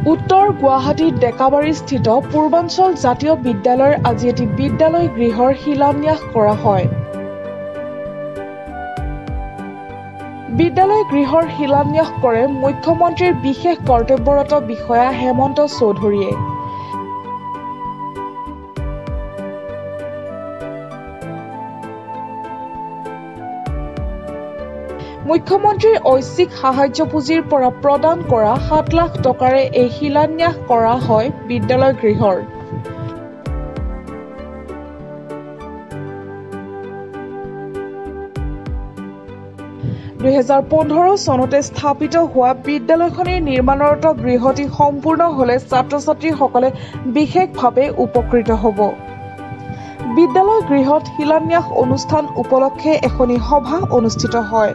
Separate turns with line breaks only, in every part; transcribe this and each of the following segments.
উত্তৰ গুৱাহাটীৰ ডেকাবাৰীস্থিত পূৰ্বাঞ্চল জাতীয় বিদ্যালয়ৰ আজি এটি বিদ্যালয় গৃহৰ শিলান্যাস কৰা হয়। বিদ্যালয় গৃহৰ শিলান্যাস কৰে মুখ্যমন্ত্ৰীৰ বিশেষ কৰ্তব্যৰত বিষয়া হেমন্ত চৌধুৰীয়ে। মুখ্যমন্ত্ৰীৰ ঐচ্ছিক সাহায্য পুঁজিৰ পৰা প্ৰদান কৰা ৭ লাখ টকাৰে এই শিলান্যাস কৰা হয় বিদ্যালয় গৃহৰ। চনতে স্থাপিত হোৱা বিদ্যালয়খনিৰ নিৰ্মাণৰত গৃহটি সম্পূৰ্ণ হলে ছাত্ৰ-ছাত্ৰীসকলে বিশেষভাৱে উপকৃত হ'ব। বিদ্যালয় গৃহত শিলান্যাস অনুষ্ঠান উপলক্ষে এখনি সভা অনুষ্ঠিত হয়।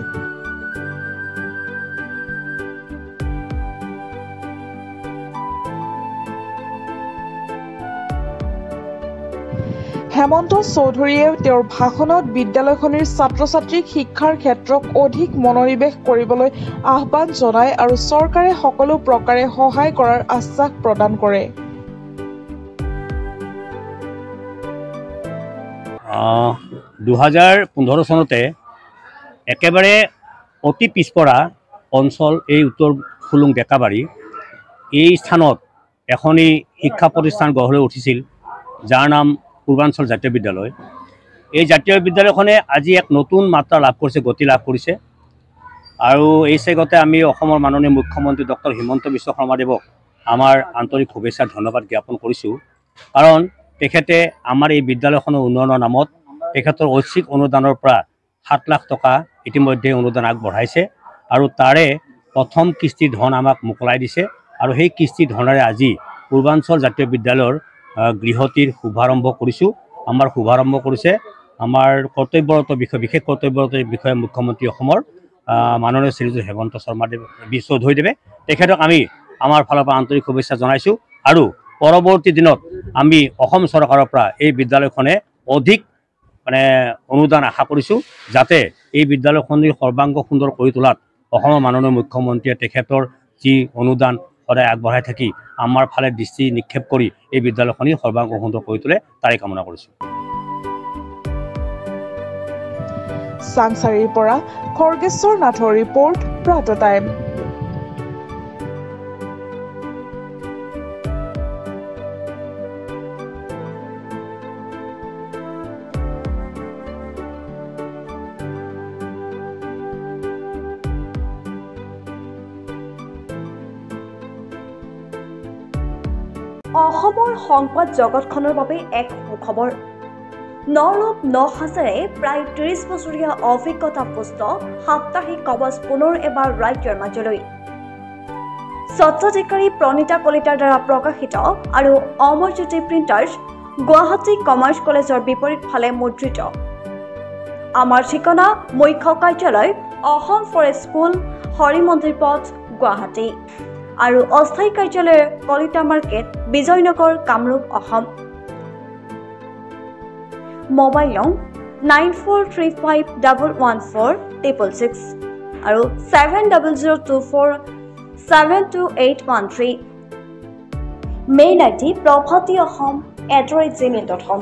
হেমন্ত চৌধুৰীয়ে তেওঁৰ ভাষণত বিদ্যালয়খনিৰ ছাত্ৰ-ছাত্ৰীক শিক্ষাৰ ক্ষেত্ৰত অধিক মনোনিৱেশ কৰিবলৈ আহ্বান জনায় আৰু চৰকাৰে সকলো প্ৰকাৰে সহায় কৰাৰ আশ্বাস প্ৰদান কৰে।
2015 চনতে একেবাৰে অতি পিছপৰা অঞ্চল এই উত্তৰ খুলুং ডেকাবাৰী এই স্থানত এখনি শিক্ষা প্ৰতিষ্ঠান গঢ় লৈ উঠিছিল যাৰ নাম পূৰ্বাঞ্চল জাতীয় বিদ্যালয়। এই জাতীয় বিদ্যালয়খনে আজি এক নতুন মাত্ৰা লাভ কৰিছে, গতি লাভ কৰিছে আৰু এই চেগতে আমি অসমৰ মাননীয় মুখ্যমন্ত্ৰী ডক্টৰ হিমন্ত বিশ্ব শৰ্মাদেৱক আমাৰ আন্তৰিক শুভেচ্ছা ধন্যবাদ জ্ঞাপন কৰিছোঁ। কাৰণ তেখেতে আমাৰ এই বিদ্যালয়খনৰ উন্নয়নৰ নামত তেখেতৰ ঐচ্ছিক অনুদানৰ পৰা ৭ লাখ টকা ইতিমধ্যে অনুদান আগবঢ়াইছে আৰু তাৰে প্ৰথম কিস্তিৰ ধন আমাক মোকলাই দিছে আৰু সেই কিস্তিৰ ধনেৰে আজি পূৰ্বাঞ্চল জাতীয় বিদ্যালয়ৰ গৃহটিৰ শুভাৰম্ভ কৰিছোঁ। আমাৰ শুভাৰম্ভ কৰিছে আমাৰ কৰ্তব্যৰত বিশেষ কৰ্তব্যৰত বিষয়া মুখ্যমন্ত্ৰী অসমৰ মাননীয় শ্ৰীযুত হেমন্ত চৌধুৰীদেৱে তেখেতক আমি আমাৰ ফালৰ পৰা আন্তৰিক শুভেচ্ছা জনাইছোঁ আৰু পৰৱৰ্তী দিনত আমি অসম চৰকাৰৰ পৰা এই বিদ্যালয়খনে অধিক অনুদান আশা কৰিছোঁ যাতে এই বিদ্যালয়খনিৰ সৰ্বাংগ সুন্দৰ কৰি তোলাত অসমৰ মাননীয় মুখ্যমন্ত্ৰীয়ে তেখেতৰ যি অনুদান সদায় আগবঢ়াই থাকি আমাৰ ফালে দৃষ্টি নিক্ষেপ কৰি এই বিদ্যালয়খনি সৰ্বাংগ সুন্দৰ কৰি তোলে তাৰে কামনা কৰিছোঁ।
চাংচাৰীৰ পৰা খৰ্গেশ্বৰ নাথৰ ৰিপৰ্ট, প্ৰাত টাইম।
অসমৰ সংবাদ জগতখনৰ বাবে এক সুখবৰ। নৰূপ নহাজেৰে প্ৰায় ৩০ বছৰীয়া অভিজ্ঞতাপুষ্ট সাপ্তাহিক কবচ পুনৰ এবাৰ ৰাজ্যৰ মাজলৈ। স্বত্বাধিকাৰী প্ৰণীতা কলিতাৰ দ্বাৰা প্ৰকাশিত আৰু অমৰজ্যোতি প্ৰিণ্টাৰ্ছ, গুৱাহাটী কমাৰ্চ কলেজৰ বিপৰীত ফালে মুদ্ৰিত। আমাৰ ঠিকনা মুখ্য কাৰ্যালয় অসম ফৰেষ্ট স্কুল, হৰিমন্দিৰ পথ, গুৱাহাটী আৰু অস্থায়ী কাৰ্যালয় কলিতা মাৰ্কেট, বিজয়নগৰ, কামৰূপ, অসম। মোবাইল নং 9435114666 আৰু 7024722813। Mail ID prabhatiahom@gmail.com।